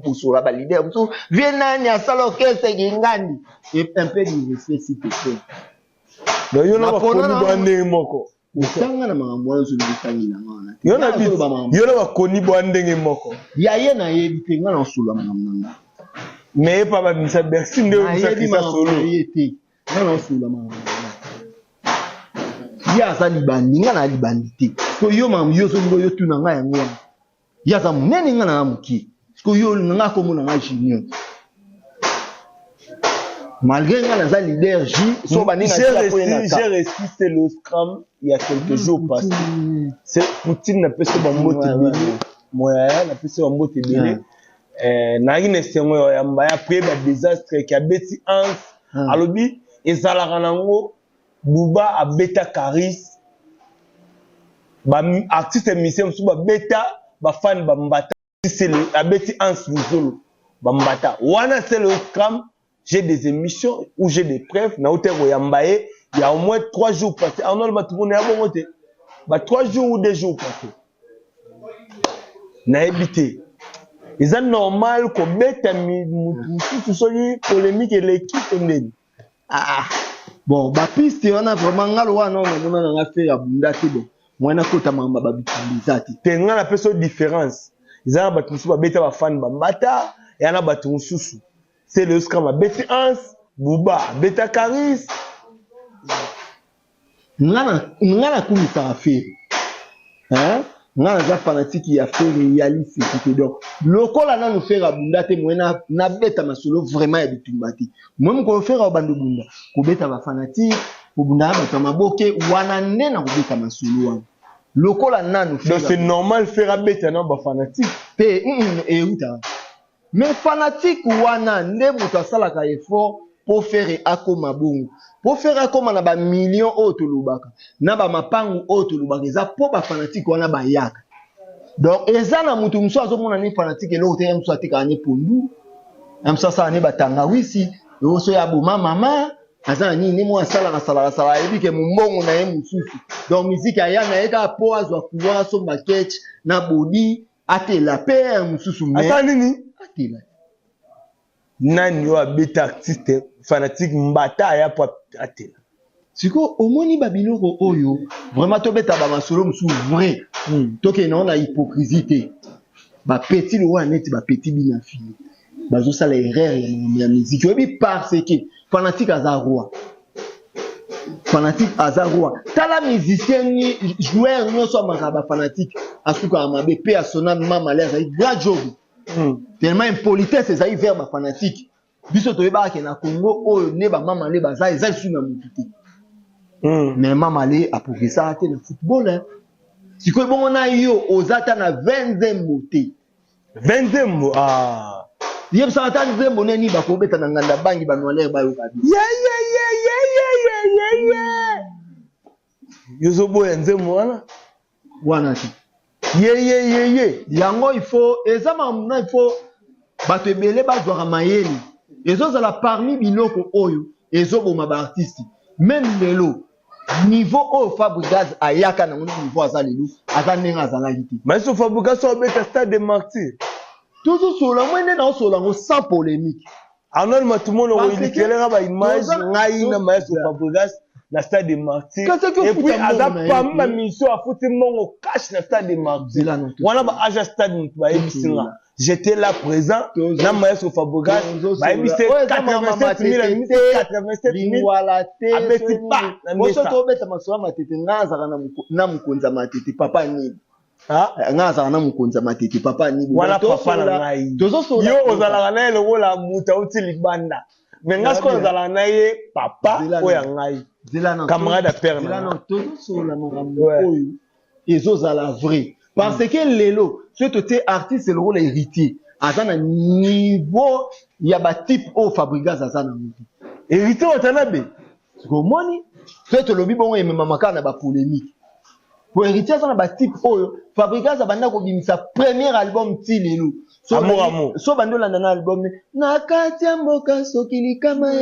busula ba leader buso vienani asala orchestre ngandi et un peu de respect s'il te plaît. Donc yo na ba koni bande moko. Usanga na mambo nzo bitangi na ngana. Yo na ba koni bande moko. Ya ye na ye bitenga na sula mananga. Mais pas ba misa Bercy ndio misa Christian Solo. Yete. Na sula mananga. Ya za libandi nga na libandi te. Ko yo mam yo so ngo yo tuna nga yango. Ya za munene nga na muki. Ko yo nga ko mona nga junior. Malgré nga na za leader J so bani na tia ko na. J'ai resté le scrum il y a quelques jours passés. C'est Poutine na peso ba mbote bele. Moya na peso ba mbote bele. Na ine sengo ya mbaya après ba désastre qui a beti ans. Alobi ezala kanango Bouba a beta Caris, ba artiste musicien sous ba beta, ba fan ba mbata, c'est le abeti Hans Luzolo, ba mbata. Wana c'est le scrum, j'ai des émissions où j'ai des preuves, na hôtel Royambaye, il y a au moins 3 jours passés. Arnold va tourner à bon côté. Ba 3 jours ou 2 jours passés. Na habité. Ils sont normal qu'on beta tout ça polémique et l'équipe ndeni. Bon, ba piste wana vraiment ngalo wana on a fait ya bunda te bon. Moi na kota mamba ba bitulizati. Te nga na peso différence. Ils ont battu ba beta ba fan ba mbata et ana battu mususu. C'est le scrum ba beta Hans, Bouba, beta Caris. Ngana kumisa affaire. Hein? Ngana za fanatique ya affaire réaliste qui donc. Lokola na nous faire bunda te moi na beta masolo vraiment ya bitumbati. Moi ko faire bando bunda. Ko beta ba fanatique, ko bunda ba maboke wana nena ko beta masolo wana. Lokola na nous faire. Donc c'est normal faire beta na ba fanatique. Pe uta. Mais fanatique wana nde muto asala ka effort pour faire akoma bongo. Pour faire akoma na ba millions auto lubaka. Na ba mapangu auto lubaka za po ba fanatique wana ba yaka. Donc ezana mutu muso azomona ni fanatique eloko te muso atika ni pondu. Amsa sa ni batanga wisi, yo so ya boma mama, azana ni mo asala sala ebike mumbongo na ye mususu. Donc musique aya na eka po azwa kuwa so maketch na body atela pe mususu me. Ata nini? Atela. Nani yo abeta artiste fanatique mbata ya po atela. Siko omoni babiloko oyo vraiment to beta ba masolo musu vrai. Toke non na hypocrisie. Ba petit lo wana neti ba petit bina fini. Bazo sala erreur ya musique. Obi parce que fanatique azarwa. Fanatique azarwa. Tala musicien ni joueur ni so makaba fanatique asuka amabe pe asona mama l'air ay grand job. Tellement impolitesse ezai vers ba fanatique. Biso to yeba ke na Congo oyo ne ba mama le baza ezai su na mututi. Mais mama le a progressé à le football hein. Si quoi bon on a yo ozata na 20e moté. 20e ah. Yeb sa ata 20e moné ni ba ko beta na nganda bangi ba noaler ba yo kabi. Yeah. Yo zo boya nzemo wana ti. Yeah. Yango il faut ezama mna il faut bato ebele bazwaka mayeli. Ezozala parmi biloko oyo ezoboma ba artiste. Même lelo niveau au Fabregas ayaka na niveau azalelu azanenga azalaki. Mais so Fabregas so beta stade de martyr. Toujours sur la moindre dans sur la sans polémique. Arnold Matumo il éclaire ba image ngai na maestro Fabregas na stade de Martyrs. Et puis aza pas mission à foutre mon cash na stade de Martyrs. Wana ba aja stade ba ebisinga. J'étais là présent na maestro Fabregas ba ebisé 87 000 voilà te abeti pas na mesa. Oso to beta masoa matete ngazaka na mukonza matete papa ni. Ngazaka na mukonza matete papa ni. Wana papa na ngai. Yo ozalaka na lokola muta uti libanda. Mais ngasko ozalaka na ye papa oya ngai. Camarade à père. Non, tout sur la oyo ezozala vrai. Parce que lelo, ce que artiste c'est le rôle héritier. Azana niveau ya ba type au Fabregas azana mutu. Héritier otanabe. Komoni, ce lobi bon et même makana ba polémique. Pour héritier azana ba type oyo Fabregas abanda ko bimisa premier album ti lelo. So bando landa na album na kati ya mboka sokili kama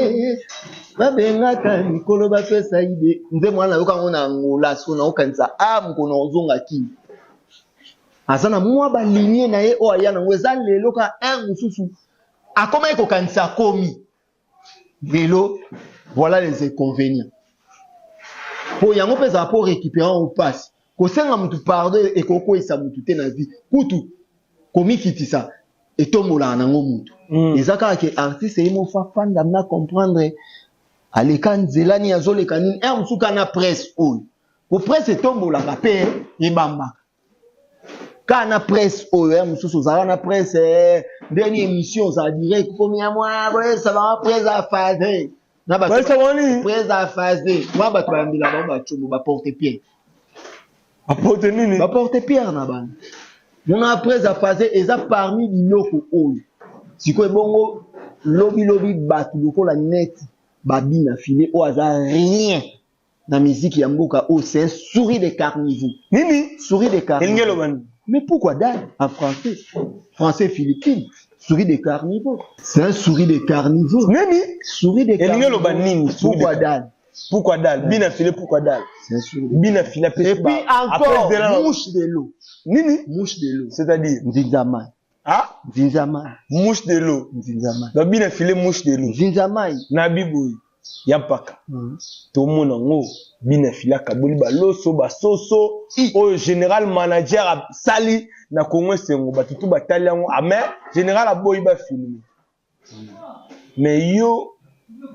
babengaka mikolo bapesa ide nze mwana yoka ngona ngola so na okanisa mkono ozonga ki azana mwa ba lignée na ye o aya na ngweza lelo ka mususu akoma eko kanisa komi lelo voilà les inconvénients pour yango pesa pour récupérer au passe ko senga mutu pardon et koko isa mutu te na vie kutu komi kitisa etombola nango mutu ezaka ke artiste emo fa fanda na comprendre aleka nzela ni azoleka nini musuka na presse oyo ko presse etombola ka pe ebamba kana presse oyo mususu zala na presse dernière émission za direct combien mois ça va presse à phase na ba presse à phase moi ba twambila ba chobo ba porte pied apporte nini ba porte pierre na bana mon après à phase eza parmi biloko oyo siko ebongo lobi batu lokola net babi na filé au hasard rien na musique ya mboka o c'est un souris de carnivore nini souris de carnivore mais pourquoi dan en français philippine souris de carnivore c'est un souris de carnivore nini souris de carnivore nini pourquoi dal bina filé pourquoi dal c'est un souris bina filé et puis encore mouche de l'eau nini mouche de l'eau c'est-à-dire nzinzamai nzinzamai mouche de l'eau nzinzamai donc bina filé mouche de l'eau nzinzamai na biboyi yampaka to mona ngo bina fila kabuli ba loso ba soso o général manager sali na Congo sengo batutu batali yango mais général aboyi ba filmer mais yo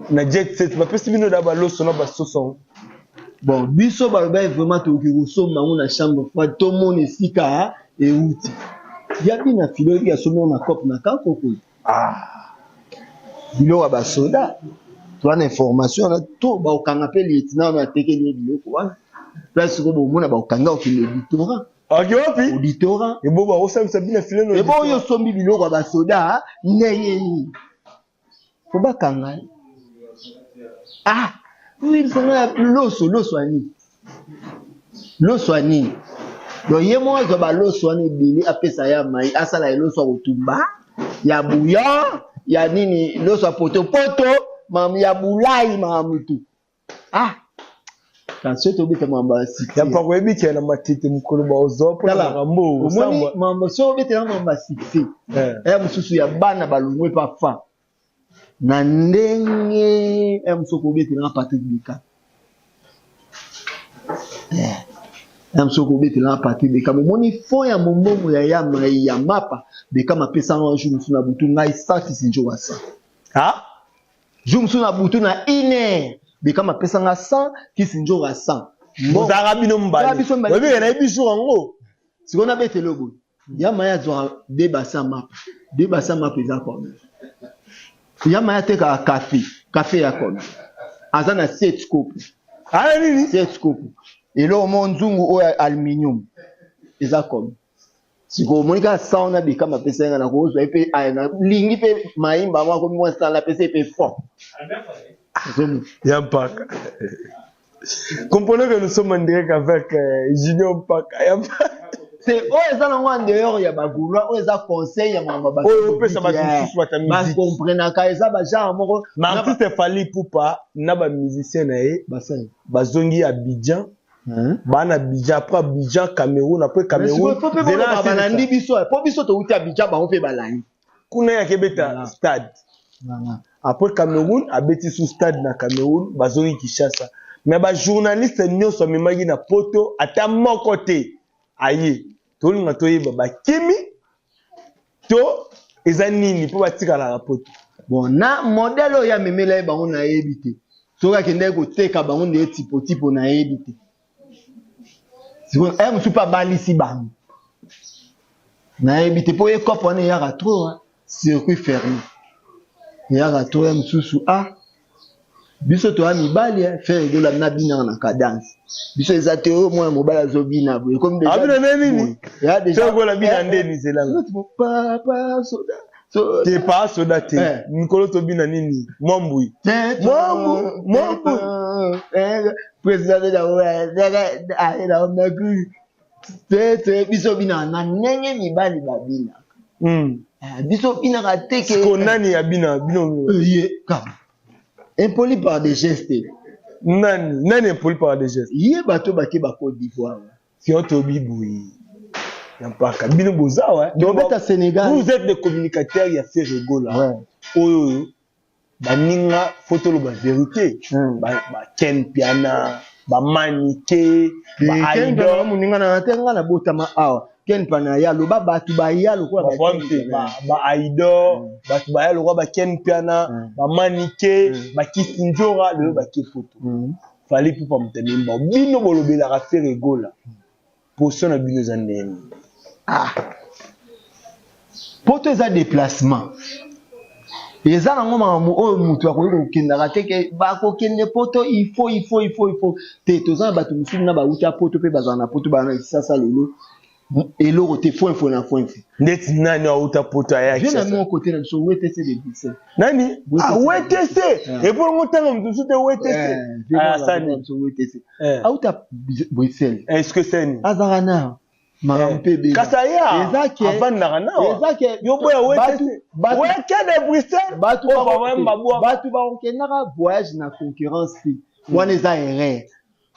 na jet set ba pesi bino da ba loso na ba soso bon biso ba vraiment to ki kosomba ngo na chambre froide to mona esika e uti ya bina filo ya somo na cop na kankoko bilo ba soda tu as information là tout ba okanga pe lieutenant na tekeli biloko wana place ko bo mona ba okanga o ki auditorat auditorat et bo ba osamisa bina filo no et bo yo sombi biloko ba soda ndenge ko ba kanga oui c'est loso ani do yemo zo ba loso ani bili apesa ya mai asala loso otumba ya bouillon ya nini loso poto mam ya bulai mamutu kanso to bita mamba siki ya pa kwebi kena matete mukolo ba ozopo na rambo osamba mamba so bita mamba siki mususu ya bana balungwe pa fa na ndenge msoko bita na Patrick Bika msoko bita na Patrick Bika moni fo ya momomo ya mapa Bika mapesa ngo jour musuna butu ngai sati sinjo wasa Jumsu na butu na ine Bika mapesa nga 100 kisinjo ga 100 mozanga bino mbali webi na biso ngo sikona bete lobo ya maya zo debasa map eza kwa ya maya teka café ya kwa azana 7 scoop nini 7 scoop elo monzungu o aluminium eza kwa siko monika sauna Bika mapesa nga na kozo epe na lingi pe maimba mwa mwa sala pesa epe fort Yampaka. Comprenez que nous sommes en direct avec Junior Mpaka. C'est eza na dehors ya bagulwa eza conseil ya mama ba pesa ba susu ta musique. Ba comprendre ka eza ba genre moko. Mais artiste Fally Ipupa na ba musicien na ye bazongi Abidjan Bana Abidjan, après Abidjan, Cameroun, après Cameroun. Balandi biso, po biso to uti Abidjan ba on fait balandi. Kuna ya kebeta stade. Après Cameroun, abeti sous stade na Cameroun, bazori Kinshasa. Mais ba journaliste nyonso memaki na poto ata moko te. Aye. To linga to yeba ba kimi to eza nini po batika la poto. Bon, na modèle ya memela ba on a ebité. Soka kende ko teka ba on de tipo na ebité. Si vous aimez super balisi bam. Na ebité po e kopo na ya trop circuit fermé. Ya trop ya msusu biso to ami bali faire rigola na bina na cadence. Biso ezate o moi mobala zo bina bo comme déjà. Abina nini? Ya déjà go la bina ndeni zelanga. Papa soda. So t'es pas soda te. Nikolo to bina nini? Mombui. Mombu. Président de la on biso bina na nenge mibali babina. Biso bina ka teke. Ko nani ya bina bino. Impoli par des gestes. Nani impoli par des gestes. Yé bato bake ba Côte d'Ivoire. Si on te biboui. Yampaka bino boza ouais. Donc à Sénégal. Vous êtes des communicateurs, il y a fait rigola. Ouais. Oh baninga photo lo ba vérité. Ba Ken Piana, ba Manike, ba Aido muninga na tenga na botama awa. Ken Piana ya lo ba batu ba ya lo kwa ba Aido, batu ba ya lo ba Ken Piana, ba Manike, ba Kisinjora le ba ke photo. Fallait pour pas m'tenir bino bolobela ka faire rigola. Pour ça na bino zanene. Pour tes déplacements. Et ça, on m'a dit, poto, il faut. T'es tous en bas, tu me suis na ba uta poto pe bazana poto ba na ça lelo. Et l'eau te faut. Net nani uta poto ya. Je n'ai mon côté na so WTC de Bruxelles. Nani? WTC. Et pour mon temps on te WTC. Ça ni so WTC. Uta Bruxelles. Est-ce que c'est ni? Azarana. Marampebe. Kasaya. Avant narana. Ezake. Yo boya WTC. WTC de Bruxelles. Batu ba onkenaka voyage na concurrence fi. Wana eza erreur.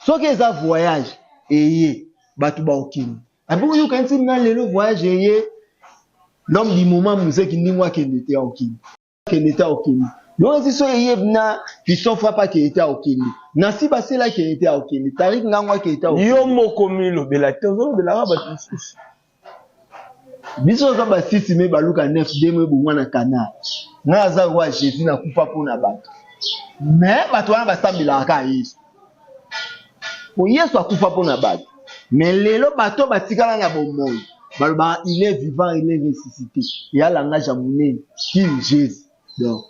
Soki eza voyage eye batu ba okini. Abou yo kanti na lelo voyage eye l'homme du moment museki ndimwa kendete okini. Kendete okini. Donc si so eye na fiston frappa kendete okini. Na si basela kendete okini. Tarik ngangwa kendete okini. Yo moko milo bela tozo bela ba tous. Biso za ba sisi me baluka 9 deme bungwa na canal. Na za wa Jésus na kufa pona bato. Mais bato wana basambila ka Yesu. Po Yesu akufa pona bato. Mais lelo bato batikala na bomoi. Baloba il est vivant, il est ressuscité. Il y a langage à monnaie qui Jésus. Donc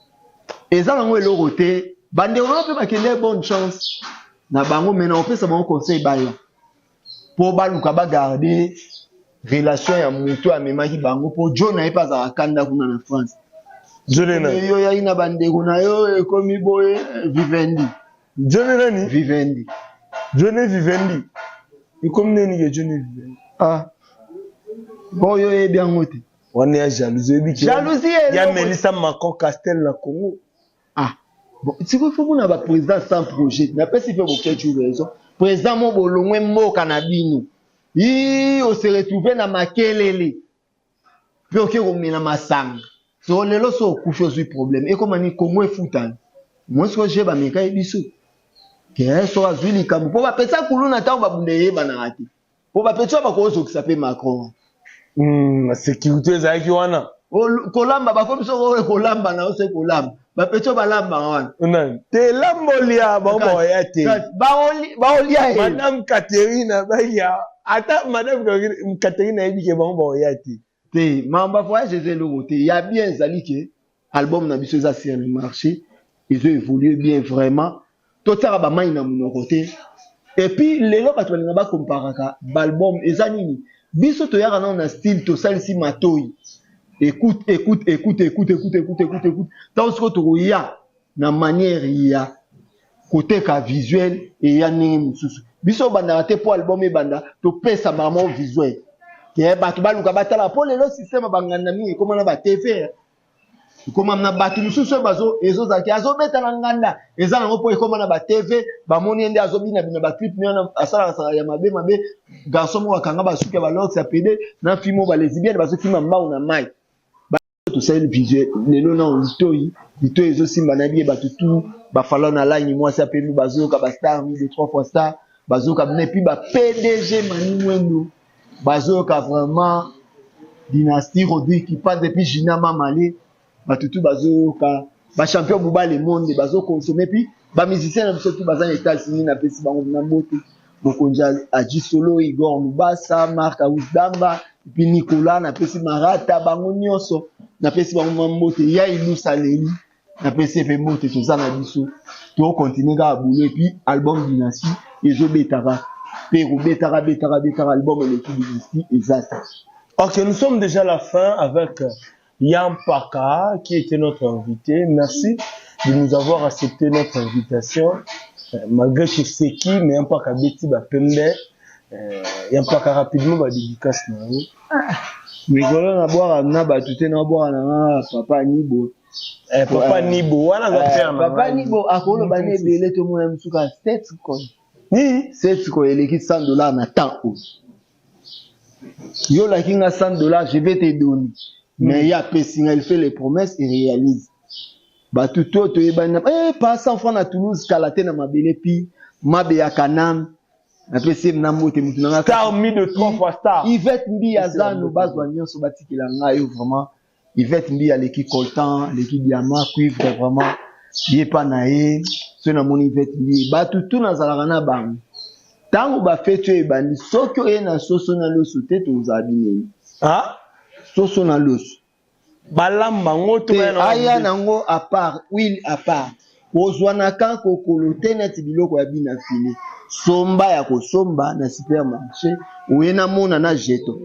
et ça ngo elo roté bande on peut bakende bonne chance. Na bango maintenant on fait ça bon conseil baya. Pour baluka ba garder relation ya mutu amemaki bango po John na epa za kanda kuna na France. John na yo ya ina bandeko na yo ekomi boye Vivendi. John nani? Vivendi. John Vivendi. Ikomi nani ke John Vivendi? Bon yo e bien ngote. On est jalousie bi. Jalousie ya Melissa Macron Castel na Congo. Bon, si vous faut na ba président sans projet, na pesi fait beaucoup de raison. Président mo bolongwe mo kanabino. On se retrouve na makelele. Puis ok on met na masang. So lelo so kufa sur problème. Et comment ni Congo futan. Moi ce que j'ai ba meka biso. Que so azuli kamu. Po ba pesa kuluna ta ba bundeye banarati. Po ba pesa ba ko so qui s'appelle Macron. La sécurité za ki wana. Kolamba ba ko so kolamba na o se kolamba. Ba pesa ba lamba wana. Non, te lambolia ba mo ya te. Ba olia. Madame Catherine ba ya. Ata madame Catherine ebi ke ba mo ya te. Te mamba voyage ze le roté. Il y a bien zali que album na biso za sur le marché. Ils ont évolué bien vraiment. Totara ba mai na mon côté. Et puis lelo ba twana ba comparaka album ezanini. Biso to yaka na style to salisi matoi. Écoute. Tant que tu ya na manière ya côté ka visuel et ya nini mususu. Biso banda te pour album e banda to pesa maman visuel. Ke ba to baluka batala pour le système banganda mi comment na ba TV. Comment na batu mususu bazo ezo zaki azo beta na nganda eza na ngopo ekoma na ba TV ba moni ende azo bina ba clip ni na asala ya mabe garçon mo akanga ba suka ba lox ya pede na filmo ba lesbienne bazo filma mbao na mai ba to sel visuel lelo na litoyi ezo simba na bie batu tout ba falo na line moi ça pelu bazo ka ba star mi de 3 fois star bazo ka ne puis ba PDG mani mwendo bazo ka vraiment dynastie Rodri qui passe depuis Gina Mamale batutu bazo ka ba champion buba le monde bazo consommer puis ba musicien na biso tout bazan États-Unis na pesi bango na mbote bokonja aji solo Igor Mubasa Marc Aoudamba puis Nicolas na pesi Marata bango nyonso na pesi bango mbote ya ilu saleli na pesi pe mbote to za na biso to continuer ka boulot et puis album dynastie ezo betara pero betara album le dynastie exact. Ok, nous sommes déjà à la fin avec Yampaka, qui était notre invité. Merci de nous avoir accepté notre invitation. Malgré que c'est qui, mais Yampaka Betty Bapembe, Yampaka rapidement va dédicace. Mais voilà, on a boire na batute na boire na papa Nibo. Papa Nibo, wana za faire papa Nibo akolo bane belé to mona msuka 7 ko. Ni 7 ko eleki $100 na temps. Yo la kinga $100, je vais te donner. Mais il y a Pessinga, il fait les promesses et réalise. Bah tout pas 100 francs à Toulouse, Kalate na mabele pi, mabe ya Kanam, na pesi na mote mutu na star mi de 3 fois star. Yvette Mbi azano bazwa nyonso batikela ngayo vraiment. Yvette Mbi aleki coltan, l'équipe diamant cuivre vraiment. Yepa na ye, so na moni Yvette Mbi, ba tout na zalaka na bang. Tango ba fetu e bandi soki oye na soso na loso te tozabineli. Ah? Soso na loso. Balamba ngoto na aya nango à part, huile à part. Ozwana kan kokolo te neti biloko ya bina fini. Somba ya kosomba na supermarché, oye na mona na jeto.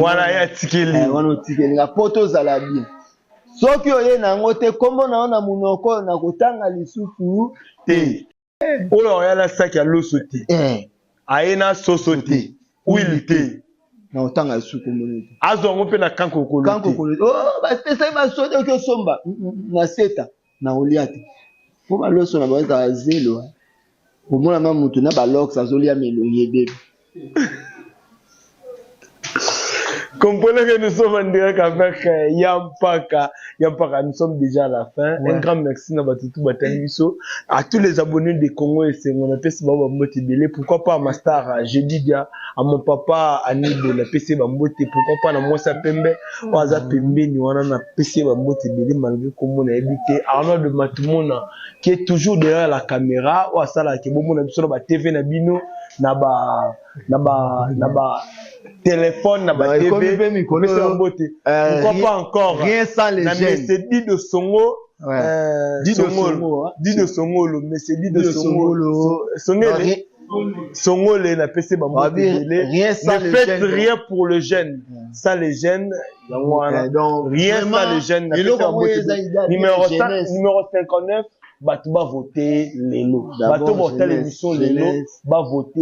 Wana ya tikeli. Wana tikeli nga poto zala bien. Soki oye nango te kombo na ona munoko na kotanga lisufu te. Oyo ya la sac ya loso te. Aena soso te. Huile te. Na otanga lisufu monete. Azo ngope na kanko kolo. Kanko kolo. Oh, ba pesa ba sote ko somba. Na seta na oliate. Pour ba loso na ba za zelo. Pour moi na mutu na ba lox azolia melo yebe. Comprenez que nous sommes en direct avec Yampaka. Yampaka, nous sommes déjà à la fin. Ouais. Un grand merci à tous les abonnés des Congo et Sengo. Pourquoi pas à ma star, Jeudi Dia, à mon papa, Anibo, la PC Bambote, pourquoi pas à moi Pembe, Waza Pembe, nous avons la PC Bambote, malgré comment on a habité. Arnaud de Matumona, qui est toujours derrière la caméra, ou à ça, qui est bon, on a besoin de TV Nabino, naba téléphone, naba TV, pourquoi pas encore rien sans les gènes. C'est dit de Songo, dit de Songo, mais c'est dit de Songo, Songo, la PC Bambote, rien sans les gènes. Ne faites rien pour le gène. Ça, les gènes, rien sans les gènes. Numéro 59, Batouba voter les lots. Batouba voter l'émission les lots, va voter.